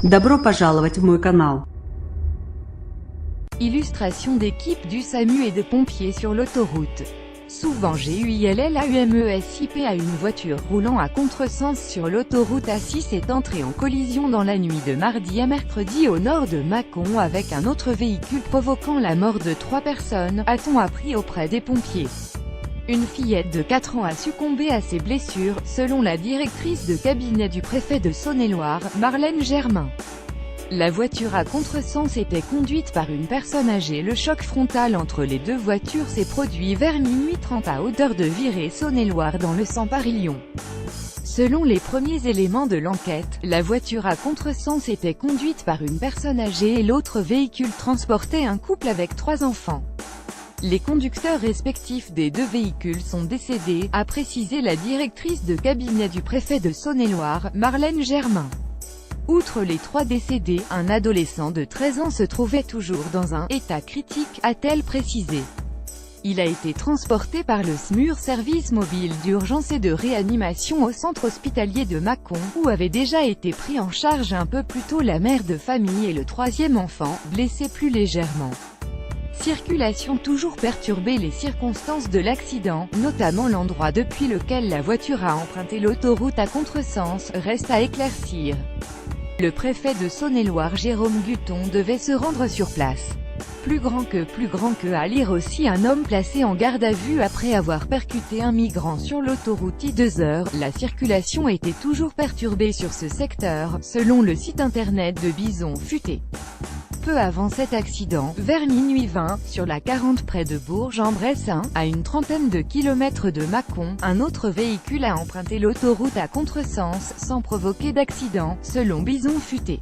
Добро пожаловать в мой канал. Illustration d'équipe du SAMU et de pompiers sur l'autoroute. Souvent GUILLAUMESIP à une voiture roulant à contresens sur l'autoroute A6 est entrée en collision dans la nuit de mardi à mercredi au nord de Mâcon avec un autre véhicule provoquant la mort de 3 personnes, a-t-on appris auprès des pompiers. Une fillette de 4 ans a succombé à ses blessures, selon la directrice de cabinet du préfet de Saône-et-Loire, Marlène Germain. La voiture à contresens était conduite par une personne âgée. Le choc frontal entre les deux voitures s'est produit vers minuit 30 à hauteur de Viré Saône-et-Loire dans le sens Paris-Lyon. Selon les premiers éléments de l'enquête, la voiture à contresens était conduite par une personne âgée et l'autre véhicule transportait un couple avec 3 enfants. Les conducteurs respectifs des 2 véhicules sont décédés, a précisé la directrice de cabinet du préfet de Saône-et-Loire, Marlène Germain. Outre les 3 décédés, un adolescent de 13 ans se trouvait toujours dans un « état critique », a-t-elle précisé. Il a été transporté par le SMUR service mobile d'urgence et de réanimation au centre hospitalier de Mâcon, où avait déjà été pris en charge un peu plus tôt la mère de famille et le 3e enfant, blessé plus légèrement. Circulation toujours perturbée. Les circonstances de l'accident, notamment l'endroit depuis lequel la voiture a emprunté l'autoroute à contresens, restent à éclaircir. Le préfet de Saône-et-Loire Jérôme Guton devait se rendre sur place. Plus grand que à lire aussi un homme placé en garde à vue après avoir percuté un migrant sur l'autoroute I2. La circulation était toujours perturbée sur ce secteur, selon le site internet de Bison Futé. Peu avant cet accident, vers minuit 20, sur la 40 près de Bourg-en-Bresse, à une trentaine de kilomètres de Mâcon, un autre véhicule a emprunté l'autoroute à contresens, sans provoquer d'accident, selon Bison Futé.